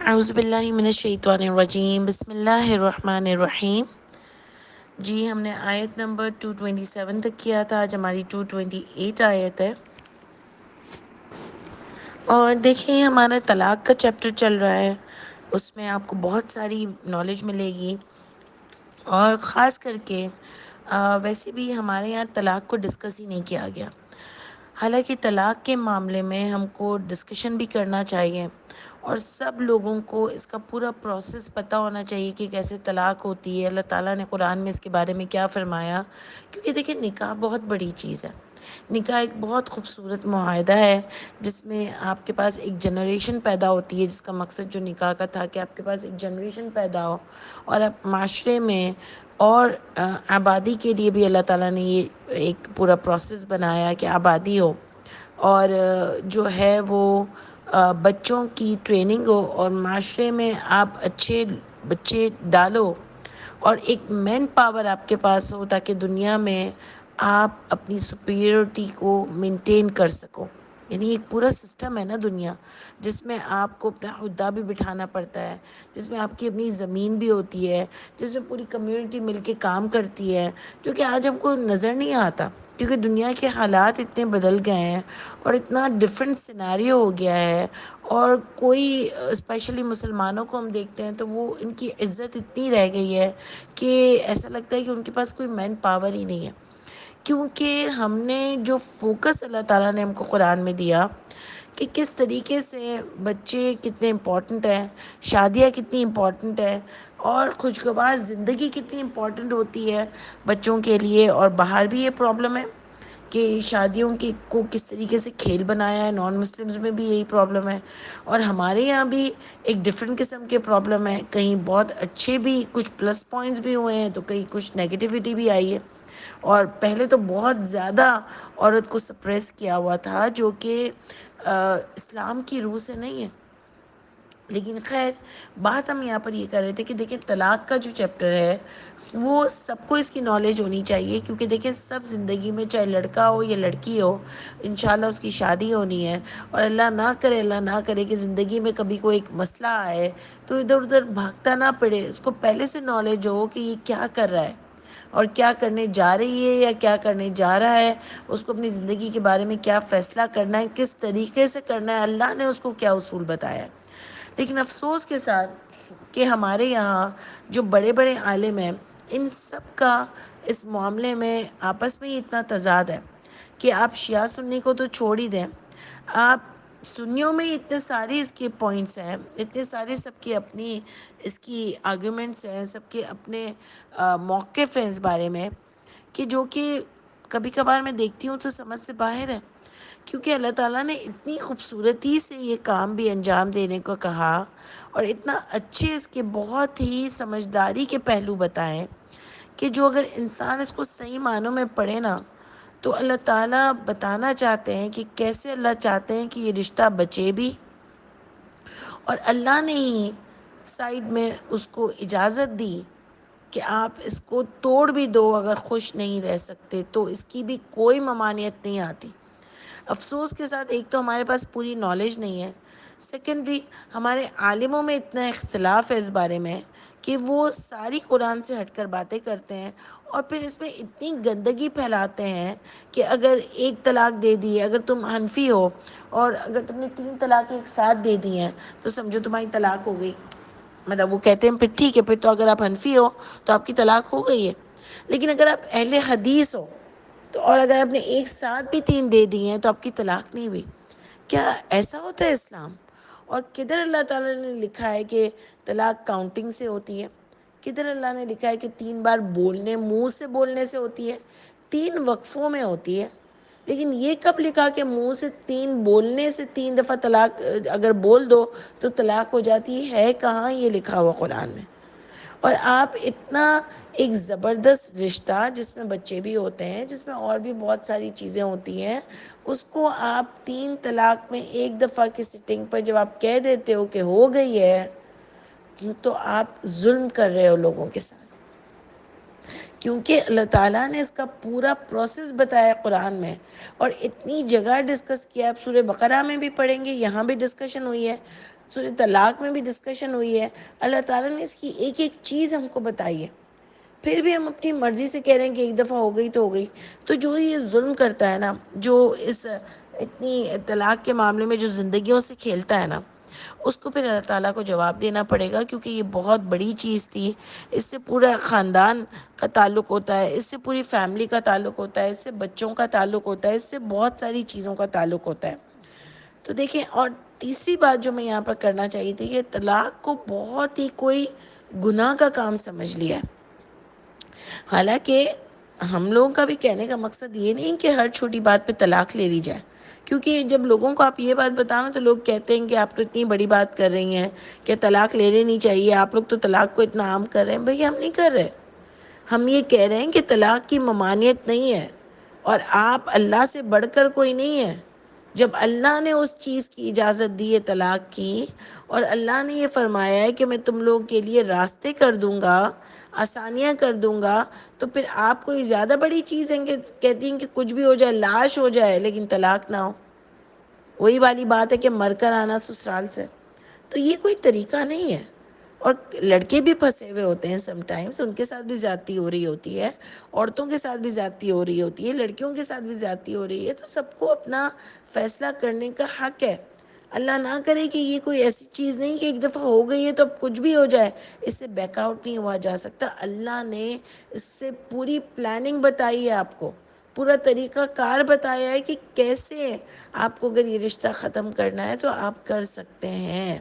اعوذ باللہ من الشیطان الرجیم بسم اللہ الرحمن الرحیم۔ جی ہم نے آیت نمبر 227 تک کیا تھا، آج ہماری 228 آیت ہے۔ اور دیکھیں ہمارا طلاق کا چیپٹر چل رہا ہے، اس میں آپ کو بہت ساری نالج ملے گی، اور خاص کر کے ویسے بھی ہمارے یہاں طلاق کو ڈسکس ہی نہیں کیا گیا، حالانکہ طلاق کے معاملے میں ہم کو ڈسکشن بھی کرنا چاہیے، اور سب لوگوں کو اس کا پورا پروسیس پتہ ہونا چاہیے کہ کیسے طلاق ہوتی ہے، اللہ تعالیٰ نے قرآن میں اس کے بارے میں کیا فرمایا۔ کیونکہ دیکھیں نکاح بہت بڑی چیز ہے، نکاح ایک بہت خوبصورت معاہدہ ہے جس میں آپ کے پاس ایک جنریشن پیدا ہوتی ہے، جس کا مقصد جو نکاح کا تھا کہ آپ کے پاس ایک جنریشن پیدا ہو، اور آپ معاشرے میں اور آبادی کے لیے بھی اللہ تعالیٰ نے یہ ایک پورا پروسیس بنایا کہ آبادی ہو، اور جو ہے وہ بچوں کی ٹریننگ ہو، اور معاشرے میں آپ اچھے بچے ڈالو، اور ایک مین پاور آپ کے پاس ہو تاکہ دنیا میں آپ اپنی سپیریورٹی کو مینٹین کر سکو۔ یعنی ایک پورا سسٹم ہے نا دنیا، جس میں آپ کو اپنا عہدہ بھی بٹھانا پڑتا ہے، جس میں آپ کی اپنی زمین بھی ہوتی ہے، جس میں پوری کمیونٹی مل کے کام کرتی ہے، جو کہ آج ہم کو نظر نہیں آتا، کیونکہ دنیا کے حالات اتنے بدل گئے ہیں اور اتنا ڈفرینٹ سیناریو ہو گیا ہے، اور کوئی اسپیشلی مسلمانوں کو ہم دیکھتے ہیں تو وہ ان کی عزت اتنی رہ گئی ہے کہ ایسا لگتا ہے کہ ان کے پاس کوئی مین پاور ہی نہیں ہے، کیونکہ ہم نے جو فوکس اللہ تعالیٰ نے ہم کو قرآن میں دیا کہ کس طریقے سے بچے کتنے امپورٹنٹ ہیں، شادیاں کتنی امپورٹنٹ ہیں، اور خوشگوار زندگی کتنی امپورٹنٹ ہوتی ہے بچوں کے لیے۔ اور باہر بھی یہ پرابلم ہے کہ شادیوں کو کس طریقے سے کھیل بنایا ہے، نان مسلمز میں بھی یہی پرابلم ہے، اور ہمارے یہاں بھی ایک ڈفرینٹ قسم کے پرابلم ہے، کہیں بہت اچھے بھی کچھ پلس پوائنٹس بھی ہوئے ہیں تو کہیں کچھ نیگیٹیوٹی بھی آئی ہے، اور پہلے تو بہت زیادہ عورت کو سپریس کیا ہوا تھا جو کہ اسلام کی روح سے نہیں ہے۔ لیکن خیر بات ہم یہاں پر یہ کر رہے تھے کہ دیکھیں طلاق کا جو چیپٹر ہے وہ سب کو اس کی نالج ہونی چاہیے، کیونکہ دیکھیں سب زندگی میں چاہے لڑکا ہو یا لڑکی ہو انشاءاللہ اس کی شادی ہونی ہے، اور اللہ نہ کرے کہ زندگی میں کبھی کوئی ایک مسئلہ آئے تو ادھر ادھر بھاگتا نہ پڑے، اس کو پہلے سے نالج ہو کہ یہ کیا کر رہا ہے اور کیا کرنے جا رہی ہے یا کیا کرنے جا رہا ہے، اس کو اپنی زندگی کے بارے میں کیا فیصلہ کرنا ہے، کس طریقے سے کرنا ہے، اللہ نے اس کو کیا اصول بتایا ہے۔ لیکن افسوس کے ساتھ کہ ہمارے یہاں جو بڑے بڑے عالم ہیں ان سب کا اس معاملے میں آپس میں ہی اتنا تضاد ہے کہ آپ شیعہ سنی کو تو چھوڑ ہی دیں، آپ سنیوں میں اتنے سارے اس کے پوائنٹس ہیں، اتنے سارے سب کی اپنی اس کی آرگومنٹس ہیں، سب کے اپنے موقف ہیں اس بارے میں، کہ جو کہ کبھی کبھار میں دیکھتی ہوں تو سمجھ سے باہر ہے، کیونکہ اللہ تعالیٰ نے اتنی خوبصورتی سے یہ کام بھی انجام دینے کو کہا، اور اتنا اچھے اس کے بہت ہی سمجھداری کے پہلو بتائیں کہ جو اگر انسان اس کو صحیح معنوں میں پڑھے نا تو اللہ تعالیٰ بتانا چاہتے ہیں کہ کیسے اللہ چاہتے ہیں کہ یہ رشتہ بچے بھی، اور اللہ نے ہی سائیڈ میں اس کو اجازت دی کہ آپ اس کو توڑ بھی دو اگر خوش نہیں رہ سکتے تو اس کی بھی کوئی ممانعت نہیں آتی۔ افسوس کے ساتھ ایک تو ہمارے پاس پوری نالج نہیں ہے، سیکنڈری ہمارے عالموں میں اتنا اختلاف ہے اس بارے میں کہ وہ ساری قرآن سے ہٹ کر باتیں کرتے ہیں، اور پھر اس میں اتنی گندگی پھیلاتے ہیں کہ اگر ایک طلاق دے دی، اگر تم حنفی ہو اور اگر تم نے 3 طلاق ایک ساتھ دے دی ہیں تو سمجھو تمہاری طلاق ہو گئی، مطلب وہ کہتے ہیں پھر ٹھیک ہے، پھر تو اگر آپ حنفی ہو تو آپ کی طلاق ہو گئی ہے، لیکن اگر آپ اہل حدیث ہو تو اور اگر آپ نے ایک ساتھ بھی 3 دے دی ہیں تو آپ کی طلاق نہیں ہوئی۔ کیا ایسا ہوتا ہے اسلام؟ اور کدھر اللہ تعالیٰ نے لکھا ہے کہ طلاق کاؤنٹنگ سے ہوتی ہے؟ کدھر اللہ نے لکھا ہے کہ 3 بار بولنے، منہ سے بولنے سے ہوتی ہے؟ 3 وقفوں میں ہوتی ہے، لیکن یہ کب لکھا کہ منہ سے 3 بولنے سے 3 دفعہ طلاق اگر بول دو تو طلاق ہو جاتی ہے؟ کہاں یہ لکھا ہوا قرآن میں؟ اور آپ اتنا ایک زبردست رشتہ جس میں بچے بھی ہوتے ہیں، جس میں اور بھی بہت ساری چیزیں ہوتی ہیں، اس کو آپ 3 طلاق میں ایک دفعہ کی سٹنگ پر جب آپ کہہ دیتے ہو کہ ہو گئی ہے تو آپ ظلم کر رہے ہو لوگوں کے ساتھ، کیونکہ اللہ تعالیٰ نے اس کا پورا پروسیس بتایا قرآن میں، اور اتنی جگہ ڈسکس کیا، آپ سورہ بقرہ میں بھی پڑھیں گے، یہاں بھی ڈسکشن ہوئی ہے، سورہ طلاق میں بھی ڈسکشن ہوئی ہے، اللہ تعالیٰ نے اس کی ایک ایک چیز ہم کو بتائی ہے، پھر بھی ہم اپنی مرضی سے کہہ رہے ہیں کہ ایک دفعہ ہو گئی تو ہو گئی۔ تو جو یہ ظلم کرتا ہے نا، جو اس اتنی طلاق کے معاملے میں جو زندگیوں سے کھیلتا ہے نا، اس کو پھر اللہ تعالیٰ کو جواب دینا پڑے گا، کیونکہ یہ بہت بڑی چیز تھی۔ اس سے پورا خاندان کا تعلق ہوتا ہے، اس سے پوری فیملی کا تعلق ہوتا ہے، اس سے بچوں کا تعلق ہوتا ہے، اس سے بہت ساری چیزوں کا تعلق ہوتا ہے۔ تو دیکھیں، اور تیسری بات جو میں یہاں پر کرنا چاہیے تھی کہ طلاق کو بہت ہی کوئی گناہ کا کام سمجھ لیا ہے۔ حالانکہ ہم لوگوں کا بھی کہنے کا مقصد یہ نہیں کہ ہر چھوٹی بات پہ طلاق لے لی جائے، کیونکہ جب لوگوں کو آپ یہ بات بتانا تو لوگ کہتے ہیں کہ آپ تو اتنی بڑی بات کر رہی ہیں کہ طلاق لے لینی چاہیے، آپ لوگ تو طلاق کو اتنا عام کر رہے ہیں۔ بھئی ہم نہیں کر رہے، ہم یہ کہہ رہے ہیں کہ طلاق کی ممانعت نہیں ہے، اور آپ اللہ سے بڑھ کر کوئی نہیں ہے۔ جب اللہ نے اس چیز کی اجازت دی ہے طلاق کی، اور اللہ نے یہ فرمایا ہے کہ میں تم لوگ کے لیے راستے کر دوں گا، آسانیاں کر دوں گا، تو پھر آپ کوئی زیادہ بڑی چیز ہیں کہ کہتی ہیں کہ کچھ بھی ہو جائے، لاش ہو جائے لیکن طلاق نہ ہو۔ وہی والی بات ہے کہ مر کر آنا سسرال سے، تو یہ کوئی طریقہ نہیں ہے۔ اور لڑکے بھی پھنسے ہوئے ہوتے ہیں، سم ٹائمز ان کے ساتھ بھی زیادتی ہو رہی ہوتی ہے، عورتوں کے ساتھ بھی زیادتی ہو رہی ہوتی ہے، لڑکیوں کے ساتھ بھی زیادتی ہو رہی ہے، تو سب کو اپنا فیصلہ کرنے کا حق ہے۔ اللہ نہ کرے کہ یہ کوئی ایسی چیز نہیں کہ ایک دفعہ ہو گئی ہے تو اب کچھ بھی ہو جائے، اس سے بیک آؤٹ نہیں ہوا جا سکتا۔ اللہ نے اس سے پوری پلاننگ بتائی ہے، آپ کو پورا طریقہ کار بتایا ہے کہ کیسے آپ کو اگر یہ رشتہ ختم کرنا ہے تو آپ کر سکتے ہیں،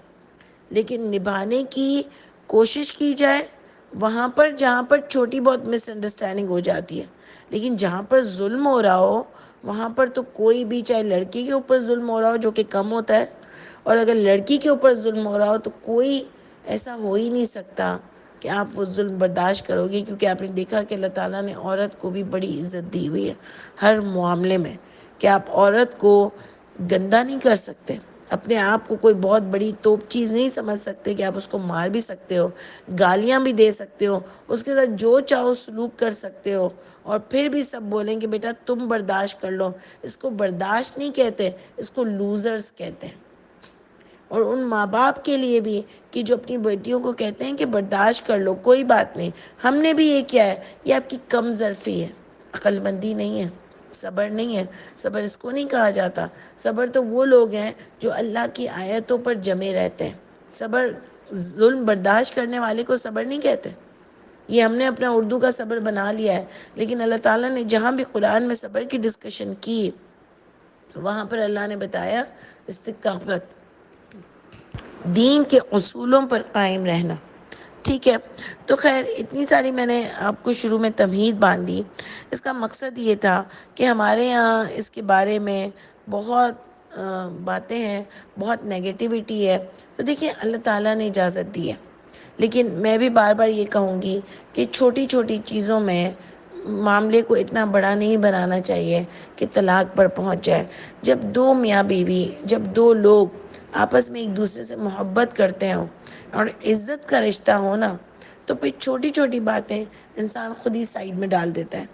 لیکن نبھانے کی کوشش کی جائے وہاں پر جہاں پر چھوٹی بہت مس انڈرسٹینڈنگ ہو جاتی ہے۔ لیکن جہاں پر ظلم ہو رہا ہو وہاں پر تو کوئی بھی، چاہے لڑکی کے اوپر ظلم ہو رہا ہو جو کہ کم ہوتا ہے، اور اگر لڑکی کے اوپر ظلم ہو رہا ہو تو کوئی ایسا ہو ہی نہیں سکتا کہ آپ وہ ظلم برداشت کرو گے، کیونکہ آپ نے دیکھا کہ اللہ تعالیٰ نے عورت کو بھی بڑی عزت دی ہوئی ہے ہر معاملے میں، کہ آپ عورت کو گندا نہیں کر سکتے، اپنے آپ کو کوئی بہت بڑی توپ چیز نہیں سمجھ سکتے کہ آپ اس کو مار بھی سکتے ہو، گالیاں بھی دے سکتے ہو، اس کے ساتھ جو چاہو سلوک کر سکتے ہو، اور پھر بھی سب بولیں کہ بیٹا تم برداشت کر لو۔ اس کو برداشت نہیں کہتے، اس کو لوزرز کہتے ہیں۔ اور ان ماں باپ کے لیے بھی کہ جو اپنی بیٹیوں کو کہتے ہیں کہ برداشت کر لو، کوئی بات نہیں، ہم نے بھی یہ کیا ہے، یہ آپ کی کم ظرفی ہے، عقل مندی نہیں ہے، صبر نہیں ہے۔ صبر اس کو نہیں کہا جاتا، صبر تو وہ لوگ ہیں جو اللہ کی آیتوں پر جمے رہتے ہیں۔ صبر ظلم برداشت کرنے والے کو صبر نہیں کہتے، یہ ہم نے اپنا اردو کا صبر بنا لیا ہے، لیکن اللہ تعالیٰ نے جہاں بھی قرآن میں صبر کی ڈسکشن کی وہاں پر اللہ نے بتایا استقامت، دین کے اصولوں پر قائم رہنا۔ ٹھیک ہے، تو خیر اتنی ساری میں نے آپ کو شروع میں تمہید باندھی، اس کا مقصد یہ تھا کہ ہمارے یہاں اس کے بارے میں بہت باتیں ہیں، بہت نیگیٹیوٹی ہے۔ تو دیکھیں اللہ تعالیٰ نے اجازت دی ہے، لیکن میں بھی بار بار یہ کہوں گی کہ چھوٹی چھوٹی چیزوں میں معاملے کو اتنا بڑا نہیں بنانا چاہیے کہ طلاق پر پہنچ جائے۔ جب دو میاں بیوی، جب دو لوگ آپس میں ایک دوسرے سے محبت کرتے ہوں اور عزت کا رشتہ ہونا، تو پھر چھوٹی چھوٹی باتیں انسان خود ہی سائڈ میں ڈال دیتا ہے۔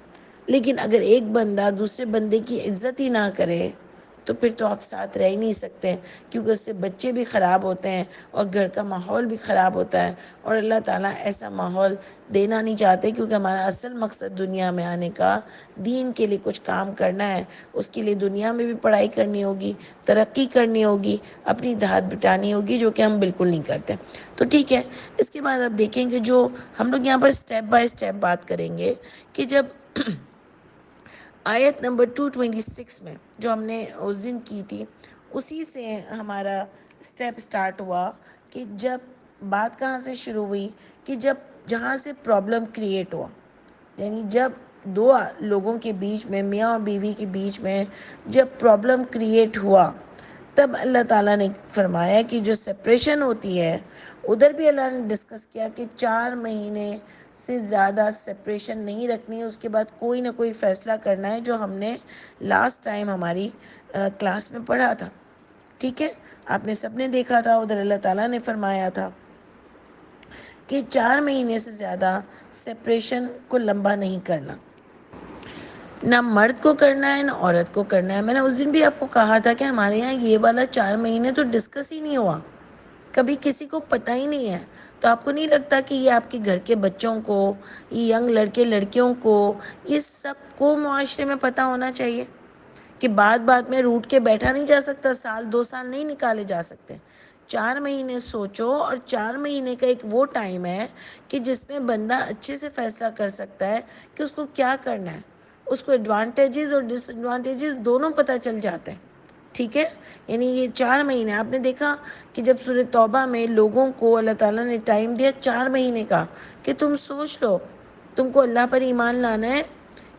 لیکن اگر ایک بندہ دوسرے بندے کی عزت ہی نہ کرے تو پھر تو آپ ساتھ رہ ہی نہیں سکتے، کیونکہ اس سے بچے بھی خراب ہوتے ہیں اور گھر کا ماحول بھی خراب ہوتا ہے، اور اللہ تعالیٰ ایسا ماحول دینا نہیں چاہتے، کیونکہ ہمارا اصل مقصد دنیا میں آنے کا دین کے لیے کچھ کام کرنا ہے۔ اس کے لیے دنیا میں بھی پڑھائی کرنی ہوگی، ترقی کرنی ہوگی، اپنی دھات بٹانی ہوگی، جو کہ ہم بالکل نہیں کرتے۔ تو ٹھیک ہے، اس کے بعد آپ دیکھیں کہ جو ہم لوگ یہاں پر سٹیپ بائی سٹیپ بات کریں گے کہ جب آیت نمبر 226 میں جو ہم نے اس دن کی تھی، اسی سے ہمارا سٹیپ سٹارٹ ہوا کہ جب بات کہاں سے شروع ہوئی کہ جب جہاں سے پرابلم کریٹ ہوا، یعنی جب دو لوگوں کے بیچ میں، میاں اور بیوی کے بیچ میں جب پرابلم کریٹ ہوا، تب اللہ تعالیٰ نے فرمایا کہ جو سپریشن ہوتی ہے ادھر بھی اللہ نے ڈسکس کیا کہ 4 مہینے سے زیادہ سپریشن نہیں رکھنی ہے، اس کے بعد کوئی نہ کوئی فیصلہ کرنا ہے، جو ہم نے لاسٹ ٹائم ہماری کلاس میں پڑھا تھا۔ ٹھیک ہے، آپ نے سب نے دیکھا تھا، ادھر اللہ تعالیٰ نے فرمایا تھا کہ 4 مہینے سے زیادہ سپریشن کو لمبا نہیں کرنا، نہ مرد کو کرنا ہے نہ عورت کو کرنا ہے۔ میں نے اس دن بھی آپ کو کہا تھا کہ ہمارے یہاں یہ والا 4 مہینے تو ڈسکس ہی نہیں ہوا، کبھی کسی کو پتہ ہی نہیں ہے، تو آپ کو نہیں لگتا کہ یہ آپ کے گھر کے بچوں کو، یہ ینگ لڑکے لڑکیوں کو، یہ سب کو معاشرے میں پتہ ہونا چاہیے کہ بات بات میں روٹ کے بیٹھا نہیں جا سکتا، سال 2 سال نہیں نکالے جا سکتے۔ 4 مہینے سوچو، اور 4 مہینے کا ایک وہ ٹائم ہے کہ جس میں بندہ اچھے سے فیصلہ کر سکتا ہے کہ اس کو کیا کرنا ہے، اس کو ایڈوانٹیجز اور ڈس ایڈوانٹیجز دونوں پتہ چل جاتے ہیں۔ ٹھیک ہے، یعنی یہ 4 مہینے آپ نے دیکھا کہ جب سورہ توبہ میں لوگوں کو اللہ تعالیٰ نے ٹائم دیا 4 مہینے کا کہ تم سوچ لو تم کو اللہ پر ایمان لانا ہے،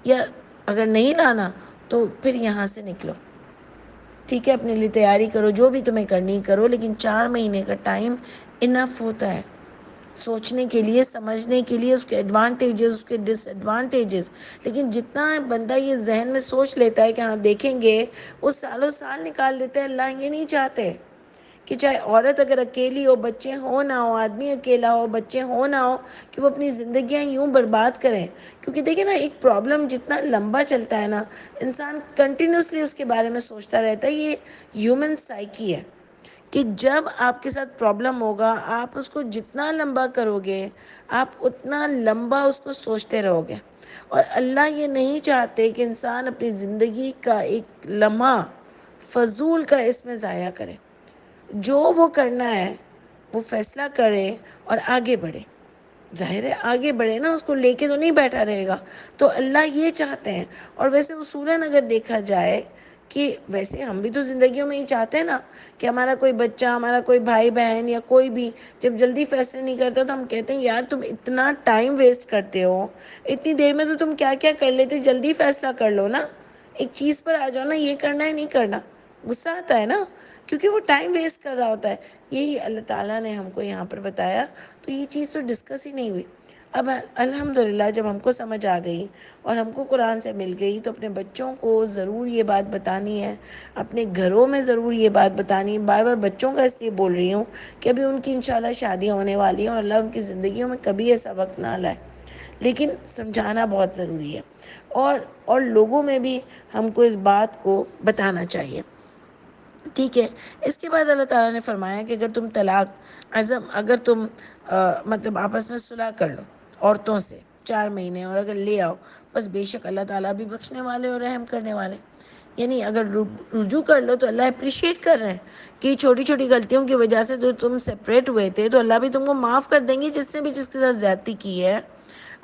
یا اگر نہیں لانا تو پھر یہاں سے نکلو، ٹھیک ہے، اپنے لیے تیاری کرو، جو بھی تمہیں کرنی کرو، لیکن 4 مہینے کا ٹائم انف ہوتا ہے سوچنے کے لیے، سمجھنے کے لیے، اس کے ایڈوانٹیجز، اس کے ڈس ایڈوانٹیجز۔ لیکن جتنا بندہ یہ ذہن میں سوچ لیتا ہے کہ ہاں دیکھیں گے، وہ سالوں سال نکال دیتے ہیں۔ اللہ یہ نہیں چاہتے کہ چاہے عورت اگر اکیلی ہو، بچے ہو نہ ہو، آدمی اکیلا ہو، بچے ہو نہ ہو، کہ وہ اپنی زندگیاں یوں برباد کریں۔ کیونکہ دیکھیں نا، ایک پرابلم جتنا لمبا چلتا ہے نا، انسان کنٹینیوسلی اس کے بارے میں سوچتا رہتا ہے۔ یہ ہیومن سائیکی ہے کہ جب آپ کے ساتھ پرابلم ہوگا، آپ اس کو جتنا لمبا کرو گے، آپ اتنا لمبا اس کو سوچتے رہو گے۔ اور اللہ یہ نہیں چاہتے کہ انسان اپنی زندگی کا ایک لمحہ فضول کا اس میں ضائع کرے۔ جو وہ کرنا ہے وہ فیصلہ کرے اور آگے بڑھے۔ ظاہر ہے آگے بڑھے نا، اس کو لے کے تو نہیں بیٹھا رہے گا۔ تو اللہ یہ چاہتے ہیں۔ اور ویسے اصولاً اگر دیکھا جائے کہ ویسے ہم بھی تو زندگیوں میں ہی چاہتے ہیں نا کہ ہمارا کوئی بچہ، ہمارا کوئی بھائی بہن یا کوئی بھی جب جلدی فیصلے نہیں کرتا تو ہم کہتے ہیں یار تم اتنا ٹائم ویسٹ کرتے ہو، اتنی دیر میں تو تم کیا کیا کر لیتے، جلدی فیصلہ کر لو نا، ایک چیز پر آ جاؤ نا، یہ کرنا ہے نہیں کرنا۔ غصہ آتا ہے نا، کیونکہ وہ ٹائم ویسٹ کر رہا ہوتا ہے۔ یہی اللہ تعالیٰ نے ہم کو یہاں پر بتایا، تو یہ چیز تو ڈسکس ہی نہیں ہوئی۔ اب الحمدللہ جب ہم کو سمجھ آ گئی اور ہم کو قرآن سے مل گئی، تو اپنے بچوں کو ضرور یہ بات بتانی ہے، اپنے گھروں میں ضرور یہ بات بتانی ہے۔ بار بار بچوں کا اس لیے بول رہی ہوں کہ ابھی ان کی انشاءاللہ شادیاں ہونے والی ہیں، اور اللہ ان کی زندگیوں میں کبھی ایسا وقت نہ لائے، لیکن سمجھانا بہت ضروری ہے، اور لوگوں میں بھی ہم کو اس بات کو بتانا چاہیے۔ ٹھیک ہے، اس کے بعد اللہ تعالیٰ نے فرمایا کہ اگر تم اگر تم مطلب آپس میں صلح کر لو عورتوں سے 4 مہینے، اور اگر لے آؤ، بس بے شک اللہ تعالیٰ بھی بخشنے والے اور رحم کرنے والے۔ یعنی اگر رجوع کر لو تو اللہ اپریشیٹ کر رہے ہیں کہ چھوٹی چھوٹی غلطیوں کی وجہ سے جو تم سپریٹ ہوئے تھے، تو اللہ بھی تم کو معاف کر دیں گے، جس نے بھی جس کے ساتھ زیادتی کی ہے۔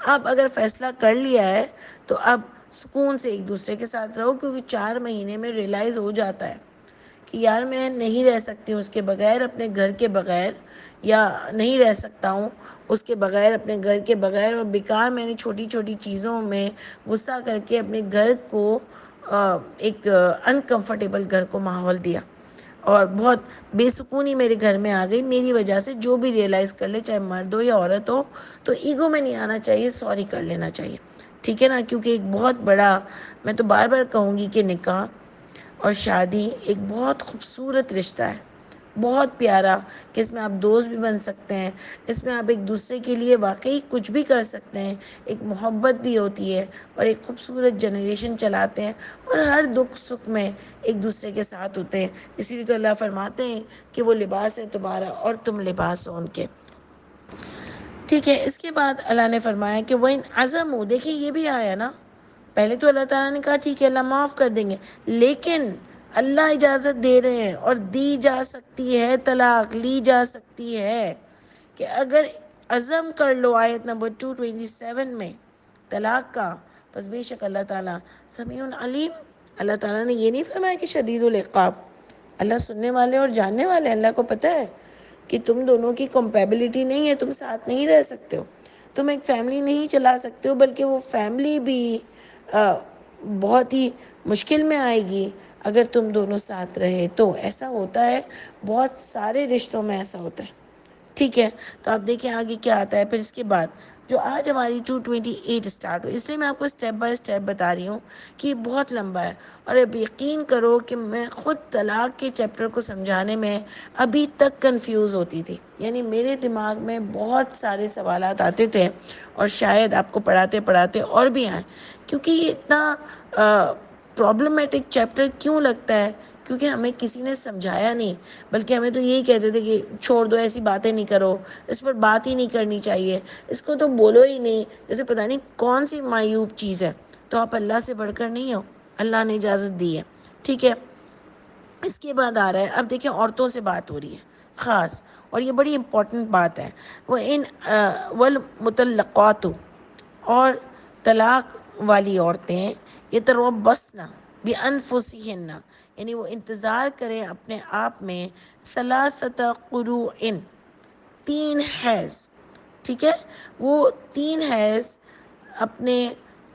اب اگر فیصلہ کر لیا ہے تو اب سکون سے ایک دوسرے کے ساتھ رہو، کیونکہ 4 مہینے میں ریلائز ہو جاتا ہے کہ یار میں نہیں رہ سکتی ہوں اس کے بغیر، اپنے گھر کے بغیر، یا نہیں رہ سکتا ہوں اس کے بغیر، اپنے گھر کے بغیر، اور بیکار میں نے چھوٹی چھوٹی چیزوں میں غصہ کر کے اپنے گھر کو ایک انکمفرٹیبل گھر کو ماحول دیا، اور بہت بے سکونی میرے گھر میں آ گئی میری وجہ سے۔ جو بھی ریئلائز کر لے، چاہے مرد ہو یا عورت ہو، تو ایگو میں نہیں آنا چاہیے، سوری کر لینا چاہیے، ٹھیک ہے نا؟ کیونکہ ایک بہت بڑا، میں تو بار بار کہوں گی کہ نکاح اور شادی ایک بہت خوبصورت رشتہ ہے، بہت پیارا، کہ اس میں آپ دوست بھی بن سکتے ہیں، اس میں آپ ایک دوسرے کے لیے واقعی کچھ بھی کر سکتے ہیں، ایک محبت بھی ہوتی ہے، اور ایک خوبصورت جنریشن چلاتے ہیں، اور ہر دکھ سکھ میں ایک دوسرے کے ساتھ ہوتے ہیں۔ اسی لیے تو اللہ فرماتے ہیں کہ وہ لباس ہے تمہارا اور تم لباس ہو ان کے۔ ٹھیک ہے، اس کے بعد اللہ نے فرمایا کہ وہ ان عزم ہو، دیکھیں یہ بھی آیا نا، پہلے تو اللہ تعالیٰ نے کہا ٹھیک ہے اللہ معاف کر دیں گے، لیکن اللہ اجازت دے رہے ہیں، اور دی جا سکتی ہے طلاق، لی جا سکتی ہے، کہ اگر عزم کر لو، آیت نمبر 227 میں طلاق کا، پس بے شک اللہ تعالیٰ سمیع علیم۔ اللہ تعالیٰ نے یہ نہیں فرمایا کہ شدید العقاب، اللہ سننے والے اور جاننے والے، اللہ کو پتہ ہے کہ تم دونوں کی کمپیبلٹی نہیں ہے، تم ساتھ نہیں رہ سکتے ہو، تم ایک فیملی نہیں چلا سکتے ہو، بلکہ وہ فیملی بھی بہت ہی مشکل میں آئے گی اگر تم دونوں ساتھ رہے تو۔ ایسا ہوتا ہے، بہت سارے رشتوں میں ایسا ہوتا ہے، ٹھیک ہے؟ تو آپ دیکھیں آگے کیا آتا ہے پھر اس کے بعد، جو آج ہماری 228 اسٹارٹ ہو، اس لیے میں آپ کو اسٹیپ بائی اسٹیپ بتا رہی ہوں کہ یہ بہت لمبا ہے، اور اب یقین کرو کہ میں خود طلاق کے چیپٹر کو سمجھانے میں ابھی تک کنفیوز ہوتی تھی، یعنی میرے دماغ میں بہت سارے سوالات آتے تھے، اور شاید آپ کو پڑھاتے پڑھاتے اور بھی آئیں، کیونکہ یہ اتنا پرابلمیٹک چیپٹر کیوں لگتا ہے؟ کیونکہ ہمیں کسی نے سمجھایا نہیں، بلکہ ہمیں تو یہی کہتے تھے کہ چھوڑ دو، ایسی باتیں نہیں کرو، اس پر بات ہی نہیں کرنی چاہیے، اس کو تو بولو ہی نہیں، جیسے پتہ نہیں کون سی معیوب چیز ہے۔ تو آپ اللہ سے بڑھ کر نہیں ہو، اللہ نے اجازت دی ہے، ٹھیک ہے۔ اس کے بعد آ رہا ہے، اب دیکھیں عورتوں سے بات ہو رہی ہے خاص، اور یہ بڑی امپورٹنٹ بات ہے۔ وہ ان والمطلقات، اور طلاق والی عورتیں، یتربصن بانفسہن، یعنی وہ انتظار کریں اپنے آپ میں، ثلاثۃ قروء، 3 حیض، ٹھیک ہے، وہ 3 حیض اپنے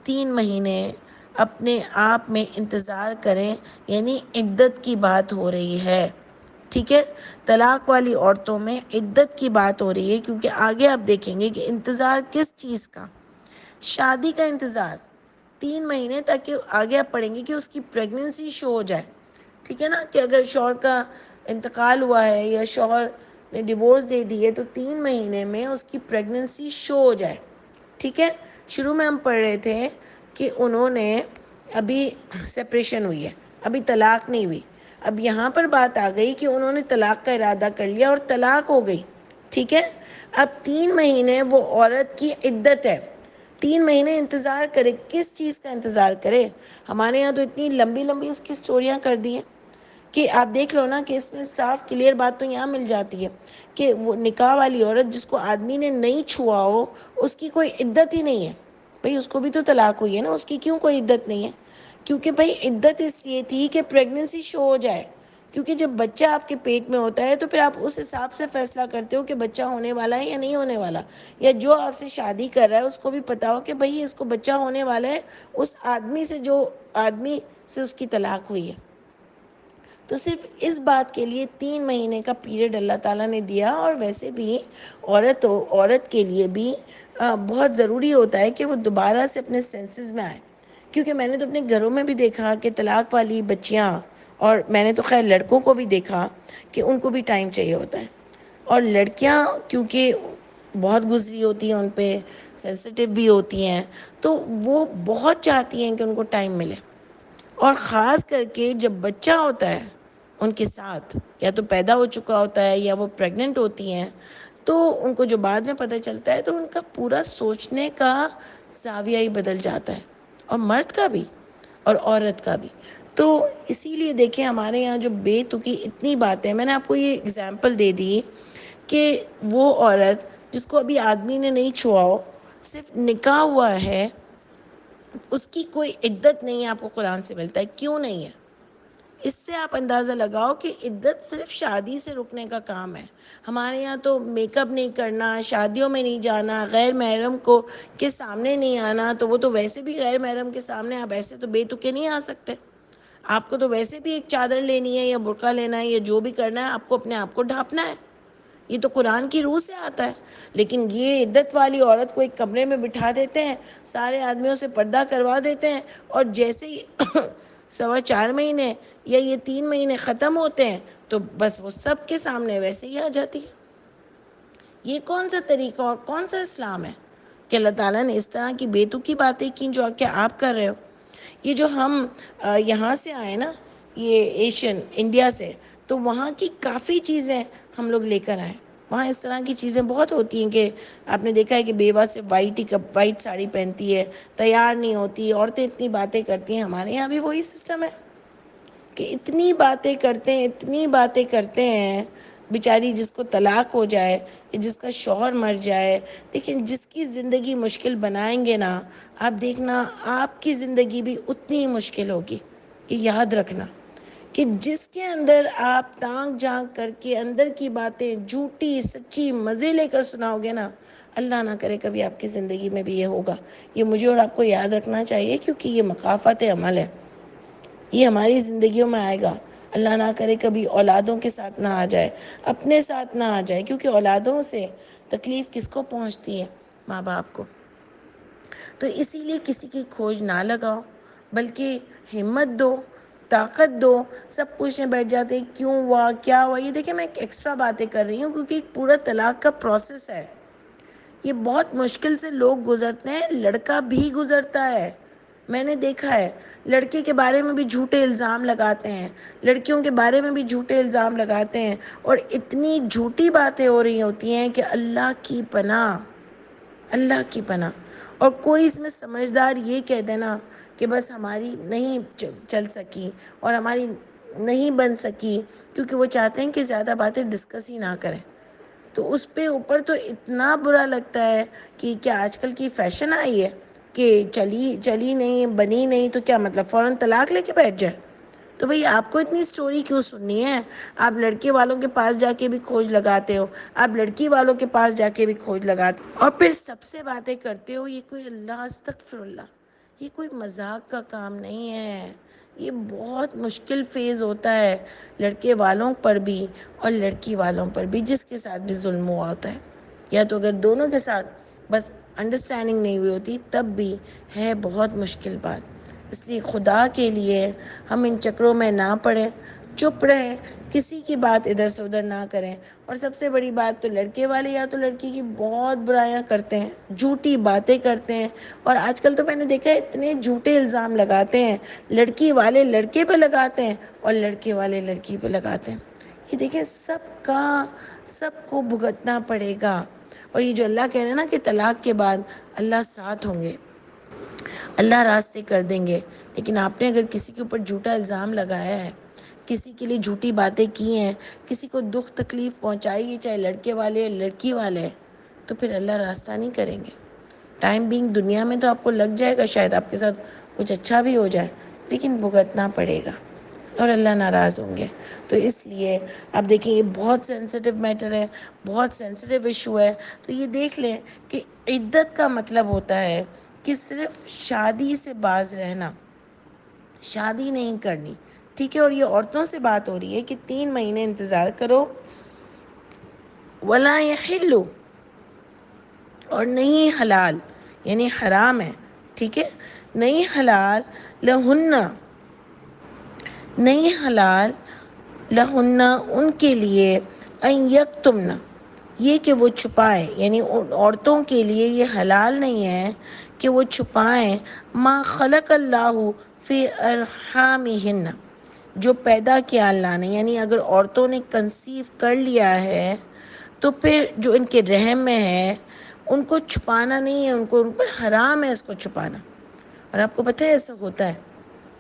3 مہینے اپنے آپ میں انتظار کریں، یعنی عدت کی بات ہو رہی ہے، ٹھیک ہے۔ طلاق والی عورتوں میں عدت کی بات ہو رہی ہے، کیونکہ آگے آپ دیکھیں گے کہ انتظار کس چیز کا، شادی کا انتظار، 3 مہینے تک کہ آگے آپ پڑھیں گے کہ اس کی پریگننسی شو ہو جائے، ٹھیک ہے نا، کہ اگر شوہر کا انتقال ہوا ہے یا شوہر نے ڈیورس دے دی ہے تو 3 مہینے میں اس کی پریگننسی شو ہو جائے، ٹھیک ہے۔ شروع میں ہم پڑھ رہے تھے کہ انہوں نے ابھی سپریشن ہوئی ہے، ابھی طلاق نہیں ہوئی، اب یہاں پر بات آ گئی کہ انہوں نے طلاق کا ارادہ کر لیا اور طلاق ہو گئی، ٹھیک ہے۔ اب 3 مہینے وہ عورت کی عدت ہے، 3 مہینے انتظار کرے، کس چیز کا انتظار کرے؟ ہمارے یہاں تو اتنی لمبی لمبی اس کی سٹوریاں کر دی ہیں کہ آپ دیکھ لو نا کہ اس میں صاف کلیئر بات تو یہاں مل جاتی ہے کہ وہ نکاح والی عورت جس کو آدمی نے نہیں چھوا ہو، اس کی کوئی عدت ہی نہیں ہے، بھئی اس کو بھی تو طلاق ہوئی ہے نا، اس کی کیوں کوئی عدت نہیں ہے؟ کیونکہ بھئی عدت اس لیے تھی کہ پریگننسی شو ہو جائے، کیونکہ جب بچہ آپ کے پیٹ میں ہوتا ہے تو پھر آپ اس حساب سے فیصلہ کرتے ہو کہ بچہ ہونے والا ہے یا نہیں ہونے والا، یا جو آپ سے شادی کر رہا ہے اس کو بھی پتا ہو کہ بھئی اس کو بچہ ہونے والا ہے، اس آدمی سے جو آدمی سے اس کی طلاق ہوئی ہے۔ تو صرف اس بات کے لیے 3 مہینے کا پیریڈ اللہ تعالیٰ نے دیا، اور ویسے بھی عورت کے لیے بھی بہت ضروری ہوتا ہے کہ وہ دوبارہ سے اپنے سینسز میں آئے، کیونکہ میں نے تو اپنے گھروں میں بھی دیکھا کہ طلاق والی بچیاں، اور میں نے تو خیر لڑکوں کو بھی دیکھا کہ ان کو بھی ٹائم چاہیے ہوتا ہے، اور لڑکیاں کیونکہ بہت گزری ہوتی ہیں، ان پہ سینسٹیو بھی ہوتی ہیں، تو وہ بہت چاہتی ہیں کہ ان کو ٹائم ملے، اور خاص کر کے جب بچہ ہوتا ہے ان کے ساتھ، یا تو پیدا ہو چکا ہوتا ہے یا وہ پریگننٹ ہوتی ہیں، تو ان کو جو بعد میں پتہ چلتا ہے تو ان کا پورا سوچنے کا زاویہ ہی بدل جاتا ہے، اور مرد کا بھی اور عورت کا بھی۔ تو اسی لیے دیکھیں ہمارے یہاں جو بے تکی اتنی باتیں، میں نے آپ کو یہ اگزامپل دے دی کہ وہ عورت جس کو ابھی آدمی نے نہیں چھوا ہو، صرف نکاح ہوا ہے، اس کی کوئی عدت نہیں ہے، آپ کو قرآن سے ملتا ہے، کیوں نہیں ہے؟ اس سے آپ اندازہ لگاؤ کہ عدت صرف شادی سے رکنے کا کام ہے۔ ہمارے یہاں تو میک اپ نہیں کرنا، شادیوں میں نہیں جانا، غیر محرم کو کے سامنے نہیں آنا، تو وہ تو ویسے بھی غیر محرم کے سامنے آپ ایسے تو بے تکے نہیں آ سکتے، آپ کو تو ویسے بھی ایک چادر لینی ہے یا برقع لینا ہے یا جو بھی کرنا ہے، آپ کو اپنے آپ کو ڈھانپنا ہے، یہ تو قرآن کی روح سے آتا ہے۔ لیکن یہ عدت والی عورت کو ایک کمرے میں بٹھا دیتے ہیں، سارے آدمیوں سے پردہ کروا دیتے ہیں، اور جیسے ہی 4.25 مہینے یا یہ 3 مہینے ختم ہوتے ہیں تو بس وہ سب کے سامنے ویسے ہی آ جاتی ہے۔ یہ کون سا طریقہ اور کون سا اسلام ہے کہ اللہ تعالیٰ نے اس طرح کی بے تکی باتیں کی جو کہ آپ کر رہے ہو؟ یہ جو ہم یہاں سے آئے نا، یہ ایشین انڈیا سے، تو وہاں کی کافی چیزیں ہم لوگ لے کر آئے، وہاں اس طرح کی چیزیں بہت ہوتی ہیں کہ آپ نے دیکھا ہے کہ بیوہ سے وائٹ ساڑی پہنتی ہے، تیار نہیں ہوتی، عورتیں اتنی باتیں کرتی ہیں، ہمارے یہاں بھی وہی سسٹم ہے کہ اتنی باتیں کرتے ہیں، اتنی باتیں کرتے ہیں، بیچاری جس کو طلاق ہو جائے یا جس کا شوہر مر جائے، لیکن جس کی زندگی مشکل بنائیں گے نا، آپ دیکھنا آپ کی زندگی بھی اتنی ہی مشکل ہوگی۔ کہ یاد رکھنا کہ جس کے اندر آپ تانگ جھانک کر کے اندر کی باتیں جھوٹی سچی مزے لے کر سناؤ گے نا، اللہ نہ کرے کبھی آپ کی زندگی میں بھی یہ ہوگا۔ یہ مجھے اور آپ کو یاد رکھنا چاہیے، کیونکہ یہ مکافات عمل ہے، یہ ہماری زندگیوں میں آئے گا۔ اللہ نہ کرے کبھی اولادوں کے ساتھ نہ آ جائے، اپنے ساتھ نہ آ جائے، کیونکہ اولادوں سے تکلیف کس کو پہنچتی ہے؟ ماں باپ کو۔ تو اسی لیے کسی کی کھوج نہ لگاؤ، بلکہ ہمت دو، طاقت دو۔ سب پوچھنے بیٹھ جاتے ہیں کیوں ہوا، کیا ہوا۔ یہ دیکھیں میں ایک ایکسٹرا باتیں کر رہی ہوں کیونکہ ایک پورا طلاق کا پروسیس ہے، یہ بہت مشکل سے لوگ گزرتے ہیں، لڑکا بھی گزرتا ہے، میں نے دیکھا ہے لڑکے کے بارے میں بھی جھوٹے الزام لگاتے ہیں، لڑکیوں کے بارے میں بھی جھوٹے الزام لگاتے ہیں، اور اتنی جھوٹی باتیں ہو رہی ہوتی ہیں کہ اللہ کی پناہ، اللہ کی پناہ۔ اور کوئی اس میں سمجھدار یہ کہہ دینا کہ بس ہماری نہیں چل سکی اور ہماری نہیں بن سکی، کیونکہ وہ چاہتے ہیں کہ زیادہ باتیں ڈسکس ہی نہ کریں، تو اس پہ اوپر تو اتنا برا لگتا ہے کہ کیا آج کل کی فیشن آئی ہے کہ چلی نہیں بنی نہیں تو کیا مطلب فوراً طلاق لے کے بیٹھ جائے؟ تو بھئی آپ کو اتنی سٹوری کیوں سننی ہے؟ آپ لڑکے والوں کے پاس جا کے بھی کھوج لگاتے ہو، آپ لڑکی والوں کے پاس جا کے بھی کھوج لگاتے ہو، اور پھر سب سے باتیں کرتے ہو۔ یہ کوئی اللہ استغفر اللہ، یہ کوئی مذاق کا کام نہیں ہے، یہ بہت مشکل فیز ہوتا ہے لڑکے والوں پر بھی اور لڑکی والوں پر بھی، جس کے ساتھ بھی ظلم ہوا ہوتا ہے، یا تو اگر دونوں کے ساتھ بس انڈرسٹینڈنگ نہیں ہوئی ہوتی تب بھی ہے بہت مشکل بات۔ اس لیے خدا کے لیے ہم ان چکروں میں نہ پڑیں، چپ رہیں، کسی کی بات ادھر سے ادھر نہ کریں۔ اور سب سے بڑی بات تو لڑکے والے یا تو لڑکی کی بہت برائیاں کرتے ہیں، جھوٹی باتیں کرتے ہیں، اور آج کل تو میں نے دیکھا ہے اتنے جھوٹے الزام لگاتے ہیں، لڑکی والے لڑکے پہ لگاتے ہیں اور لڑکے والے لڑکی پہ لگاتے ہیں۔ یہ دیکھیں سب کو بھگتنا پڑے گا۔ اور یہ جو اللہ کہہ رہے ہیں نا کہ طلاق کے بعد اللہ ساتھ ہوں گے، اللہ راستے کر دیں گے، لیکن آپ نے اگر کسی کے اوپر جھوٹا الزام لگایا ہے، کسی کے لیے جھوٹی باتیں کی ہیں، کسی کو دکھ تکلیف پہنچائی ہے، چاہے لڑکے والے یا لڑکی والے، تو پھر اللہ راستہ نہیں کریں گے۔ ٹائم بینگ دنیا میں تو آپ کو لگ جائے گا، شاید آپ کے ساتھ کچھ اچھا بھی ہو جائے، لیکن بھگتنا پڑے گا اور اللہ ناراض ہوں گے۔ تو اس لیے آپ دیکھیں یہ بہت سینسٹیو میٹر ہے، بہت سینسٹیو ایشو ہے۔ تو یہ دیکھ لیں کہ عدت کا مطلب ہوتا ہے کہ صرف شادی سے باز رہنا، شادی نہیں کرنی، ٹھیک ہے؟ اور یہ عورتوں سے بات ہو رہی ہے کہ 3 مہینے انتظار کرو، ولا یحل، اور نہیں حلال، یعنی حرام ہے، ٹھیک ہے؟ نہیں حلال لہن، نہیں حلال لہن ان کے لیے، ان یکتمن، یہ کہ وہ چھپائیں، یعنی عورتوں کے لیے یہ حلال نہیں ہے کہ وہ چھپائیں ما خلق اللہ فی ارحامہن، جو پیدا کیا اللہ نے، یعنی اگر عورتوں نے کنسیو کر لیا ہے تو پھر جو ان کے رحم میں ہے ان کو چھپانا نہیں ہے، ان پر حرام ہے اس کو چھپانا۔ اور آپ کو پتہ ہے ایسا ہوتا ہے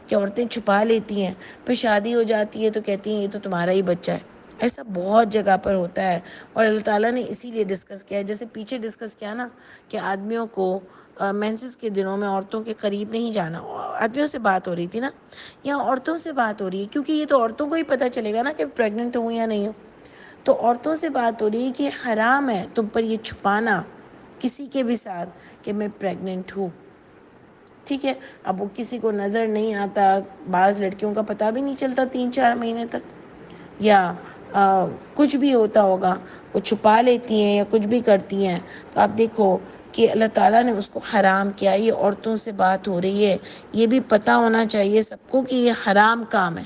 کہ عورتیں چھپا لیتی ہیں، پھر شادی ہو جاتی ہے تو کہتی ہیں یہ تو تمہارا ہی بچہ ہے۔ ایسا بہت جگہ پر ہوتا ہے، اور اللہ تعالیٰ نے اسی لیے ڈسکس کیا ہے، جیسے پیچھے ڈسکس کیا نا کہ آدمیوں کو مینسز کے دنوں میں عورتوں کے قریب نہیں جانا، آدمیوں سے بات ہو رہی تھی نا، یہاں عورتوں سے بات ہو رہی ہے، کیونکہ یہ تو عورتوں کو ہی پتہ چلے گا نا کہ پریگننٹ ہوں یا نہیں ہوں۔ تو عورتوں سے بات ہو رہی ہے کہ حرام ہے تم پر یہ چھپانا کسی کے بھی ساتھ کہ میں پریگننٹ ہوں، ٹھیک ہے؟ اب وہ کسی کو نظر نہیں آتا، بعض لڑکیوں کا پتہ بھی نہیں چلتا 3-4 مہینے تک، یا کچھ بھی ہوتا ہوگا، وہ چھپا لیتی ہیں یا کچھ بھی کرتی ہیں، تو آپ دیکھو کہ اللہ تعالیٰ نے اس کو حرام کیا۔ یہ عورتوں سے بات ہو رہی ہے، یہ بھی پتہ ہونا چاہیے سب کو کہ یہ حرام کام ہے،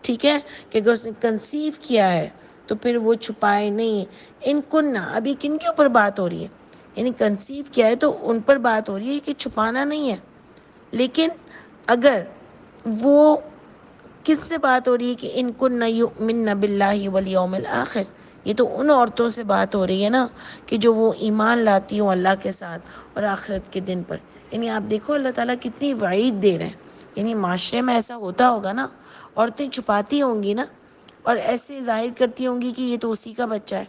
ٹھیک ہے؟ کہ اگر اس نے کنسیو کیا ہے تو پھر وہ چھپائے نہیں۔ ان کننا، ابھی کن کے اوپر بات ہو رہی ہے؟ یعنی کنسیو کیا ہے تو ان پر بات ہو رہی ہے کہ چھپانا نہیں ہے، لیکن اگر وہ کس سے بات ہو رہی ہے کہ ان کن یؤمن باللہ والیوم الآخر، یہ تو ان عورتوں سے بات ہو رہی ہے نا کہ جو وہ ایمان لاتی ہوں اللہ کے ساتھ اور آخرت کے دن پر۔ یعنی آپ دیکھو اللہ تعالیٰ کتنی وعید دے رہے ہیں۔ یعنی معاشرے میں ایسا ہوتا ہوگا نا، عورتیں چھپاتی ہوں گی نا اور ایسے ظاہر کرتی ہوں گی کہ یہ تو اسی کا بچہ ہے،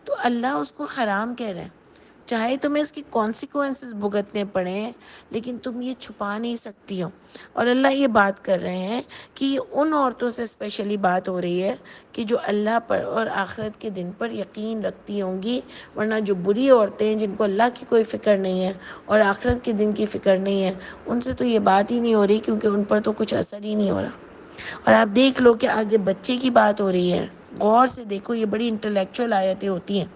تو اللہ اس کو حرام کہہ رہے ہیں، چاہے تمہیں اس کی کانسیکوینسز بھگتنے پڑیں لیکن تم یہ چھپا نہیں سکتی ہو۔ اور اللہ یہ بات کر رہے ہیں کہ یہ ان عورتوں سے اسپیشلی بات ہو رہی ہے کہ جو اللہ پر اور آخرت کے دن پر یقین رکھتی ہوں گی، ورنہ جو بری عورتیں ہیں جن کو اللہ کی کوئی فکر نہیں ہے اور آخرت کے دن کی فکر نہیں ہے، ان سے تو یہ بات ہی نہیں ہو رہی، کیونکہ ان پر تو کچھ اثر ہی نہیں ہو رہا۔ اور آپ دیکھ لو کہ آگے بچے کی بات ہو رہی ہے، غور سے دیکھو، یہ بڑی انٹلیکچوئل آیتیں ہوتی ہیں،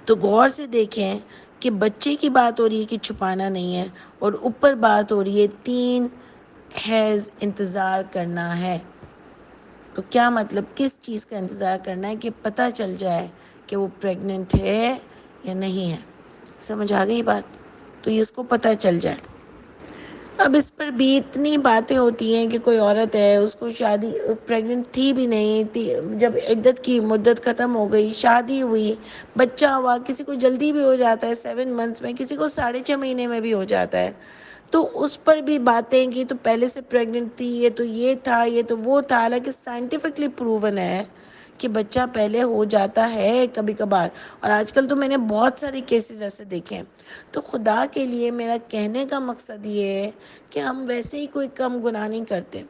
تو غور سے دیکھیں کہ بچے کی بات ہو رہی ہے کہ چھپانا نہیں ہے، اور اوپر بات ہو رہی ہے 3 حیض انتظار کرنا ہے۔ تو کیا مطلب کس چیز کا انتظار کرنا ہے؟ کہ پتہ چل جائے کہ وہ پریگننٹ ہے یا نہیں ہے۔ سمجھ آ گئی بات؟ تو یہ اس کو پتہ چل جائے۔ اب اس پر بھی اتنی باتیں ہوتی ہیں کہ کوئی عورت ہے، اس کو شادی پریگننٹ تھی بھی نہیں تھی، جب عدت کی مدت ختم ہو گئی، شادی ہوئی، بچہ ہوا، کسی کو جلدی بھی ہو جاتا ہے 7 منتھس میں، کسی کو 6.5 مہینے میں بھی ہو جاتا ہے، تو اس پر بھی باتیں کہ تو پہلے سے پریگننٹ تھی، یہ تو یہ تھا، یہ تو وہ تھا، حالانکہ سائنٹیفکلی پروون ہے کہ بچہ پہلے ہو جاتا ہے کبھی کبھار، اور آج کل تو میں نے بہت سارے کیسز ایسے دیکھے ہیں۔ تو خدا کے لیے میرا کہنے کا مقصد یہ ہے کہ ہم ویسے ہی کوئی کم گناہ نہیں کرتے،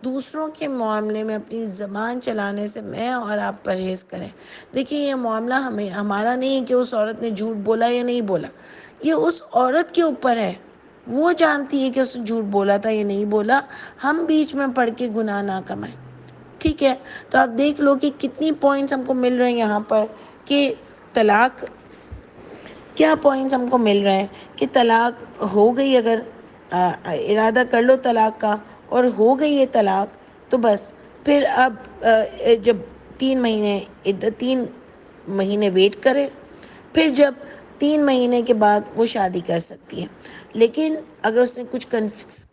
دوسروں کے معاملے میں اپنی زبان چلانے سے میں اور آپ پرہیز کریں۔ دیکھیے یہ معاملہ ہمارا نہیں ہے کہ اس عورت نے جھوٹ بولا یا نہیں بولا، یہ اس عورت کے اوپر ہے، وہ جانتی ہے کہ اس نے جھوٹ بولا تھا یا نہیں بولا، ہم بیچ میں پڑھ کے گناہ نہ کمائیں۔ ٹھیک ہے، تو آپ دیکھ لو کہ کتنی پوائنٹس ہم کو مل رہے ہیں یہاں پر کہ طلاق، کیا پوائنٹس ہم کو مل رہے ہیں کہ طلاق ہو گئی، اگر ارادہ کر لو طلاق کا اور ہو گئی ہے طلاق، تو بس پھر اب جب 3 مہینے ویٹ کرے، پھر جب 3 مہینے کے بعد وہ شادی کر سکتی ہے، لیکن اگر اس نے کچھ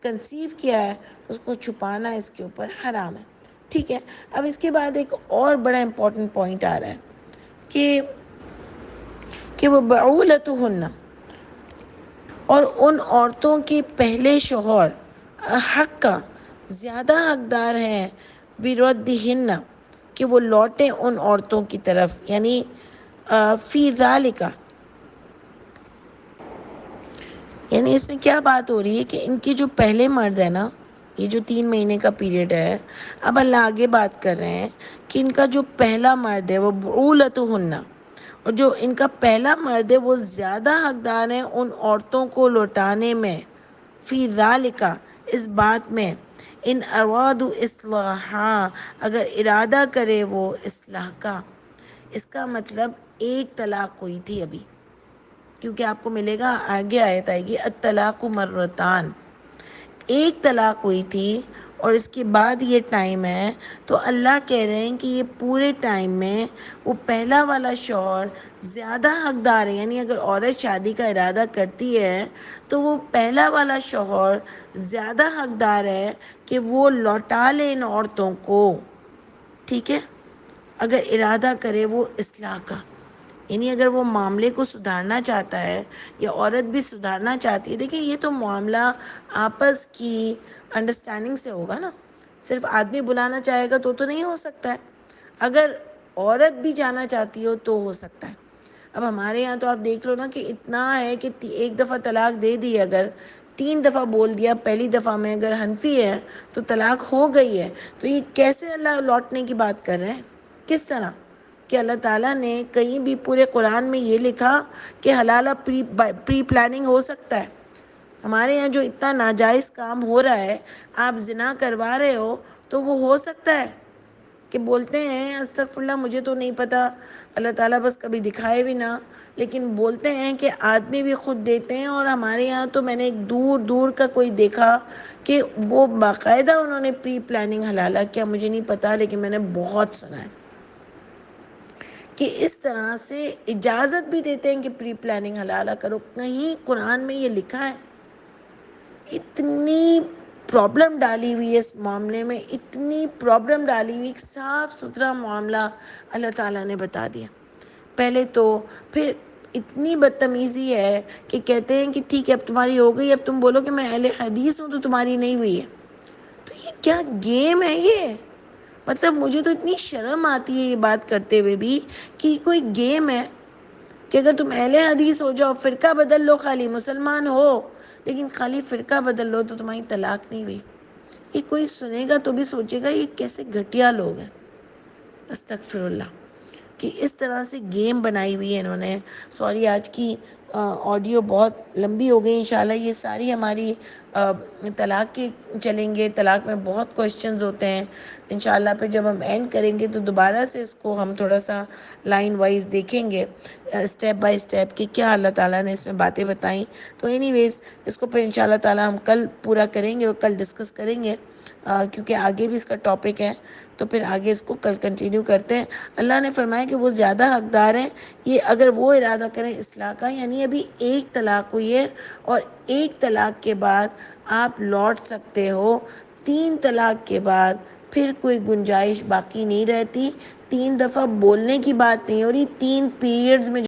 کنسیو کیا ہے تو اس کو چھپانا اس کے اوپر حرام ہے۔ ٹھیک ہے، اب اس کے بعد ایک اور بڑا امپورٹنٹ پوائنٹ آ رہا ہے کہ وہ بعولتہن، اور ان عورتوں کے پہلے شوہر حق کا زیادہ حقدار ہیں بردہن، کہ وہ لوٹیں ان عورتوں کی طرف، یعنی فی ذالک، یعنی اس میں کیا بات ہو رہی ہے کہ ان کے جو پہلے مرد ہے نا، یہ جو 3 مہینے کا پیریڈ ہے، اب اللہ آگے بات کر رہے ہیں کہ ان کا جو پہلا مرد ہے وہ بعولتہن، اور جو ان کا پہلا مرد ہے وہ زیادہ حقدار ہیں ان عورتوں کو لوٹانے میں، فی ذالک، اس بات میں، ان ارادوا اصلاحا، اگر ارادہ کرے وہ اصلاح کا۔ اس کا مطلب ایک طلاق ہوئی تھی ابھی، کیونکہ آپ کو ملے گا آگے آیت آئے گی الطلاق مرتان، ایک طلاق ہوئی تھی اور اس کے بعد یہ ٹائم ہے، تو اللہ کہہ رہے ہیں کہ یہ پورے ٹائم میں وہ پہلا والا شوہر زیادہ حقدار ہے، یعنی اگر عورت شادی کا ارادہ کرتی ہے تو وہ پہلا والا شوہر زیادہ حقدار ہے کہ وہ لوٹا لے ان عورتوں کو۔ ٹھیک ہے، اگر ارادہ کرے وہ اصلاح کا، یعنی اگر وہ معاملے کو سدھارنا چاہتا ہے یا عورت بھی سدھارنا چاہتی ہے۔ دیکھیں یہ تو معاملہ آپس کی انڈرسٹینڈنگ سے ہوگا نا، صرف آدمی بلانا چاہے گا تو نہیں ہو سکتا ہے، اگر عورت بھی جانا چاہتی ہو تو ہو سکتا ہے۔ اب ہمارے یہاں تو آپ دیکھ لو نا کہ اتنا ہے کہ ایک دفعہ طلاق دے دی، اگر 3 دفعہ بول دیا، پہلی دفعہ میں اگر حنفی ہے تو طلاق ہو گئی ہے، تو یہ کیسے اللہ لوٹنے کی بات کر رہے ہیں؟ کس طرح کہ اللہ تعالیٰ نے کہیں بھی پورے قرآن میں یہ لکھا کہ حلالہ پری پلاننگ ہو سکتا ہے؟ ہمارے یہاں جو اتنا ناجائز کام ہو رہا ہے، آپ زنا کروا رہے ہو تو وہ ہو سکتا ہے کہ بولتے ہیں استغفر اللہ، مجھے تو نہیں پتا، اللہ تعالیٰ بس کبھی دکھائے بھی نہ، لیکن بولتے ہیں کہ آدمی بھی خود دیتے ہیں، اور ہمارے یہاں تو میں نے ایک دور دور کا کوئی دیکھا کہ وہ باقاعدہ انہوں نے پری پلاننگ حلالہ کیا، مجھے نہیں پتا لیکن میں نے بہت سنا ہے کہ اس طرح سے اجازت بھی دیتے ہیں کہ پری پلاننگ حلالہ کرو۔ کہیں قرآن میں یہ لکھا ہے؟ اتنی پرابلم ڈالی ہوئی ہے اس معاملے میں، اتنی پرابلم ڈالی ہوئی، ایک صاف ستھرا معاملہ اللہ تعالیٰ نے بتا دیا پہلے تو، پھر اتنی بدتمیزی ہے کہ کہتے ہیں کہ ٹھیک ہے اب تمہاری ہو گئی، اب تم بولو کہ میں اہل حدیث ہوں تو تمہاری نہیں ہوئی ہے۔ تو یہ کیا گیم ہے یہ؟ مطلب مجھے تو اتنی شرم آتی ہے یہ بات کرتے ہوئے بھی کہ یہ کوئی گیم ہے کہ اگر تم اہل حدیث ہو جاؤ، فرقہ بدل لو، خالی مسلمان ہو لیکن خالی فرقہ بدل لو تو تمہاری طلاق نہیں ہوئی۔ یہ کوئی سنے گا تو بھی سوچے گا یہ کیسے گھٹیا لوگ ہیں، استغفر اللہ، کہ اس طرح سے گیم بنائی ہوئی ہے انہوں نے۔ سوری آج کی آڈیو بہت لمبی ہو گئی، انشاءاللہ یہ ساری ہماری طلاق کے چلیں گے، طلاق میں بہت کوشچنز ہوتے ہیں، انشاءاللہ پھر جب ہم اینڈ کریں گے تو دوبارہ سے اس کو ہم تھوڑا سا لائن وائز دیکھیں گے، اسٹیپ بائی اسٹیپ کہ کیا اللہ تعالیٰ نے اس میں باتیں بتائیں۔ تو اینی ویز اس کو پھر انشاء اللہ تعالیٰ ہم کل پورا کریں گے اور کل ڈسکس کریں گے، کیونکہ آگے بھی اس کا ٹاپک ہے، تو پھر آگے اس کو کل کنٹینیو کرتے ہیں۔ اللہ نے فرمایا کہ وہ زیادہ حقدار ہیں، یہ اگر وہ ارادہ کریں اصلاح کا، یعنی ابھی ایک طلاق ہوئی ہے اور ایک طلاق کے بعد آپ لوٹ سکتے ہو، 3 طلاق کے بعد پھر کوئی گنجائش باقی نہیں رہتی۔ 3 دفعہ بولنے کی بات نہیں ہو رہی، 3 پیریڈز میں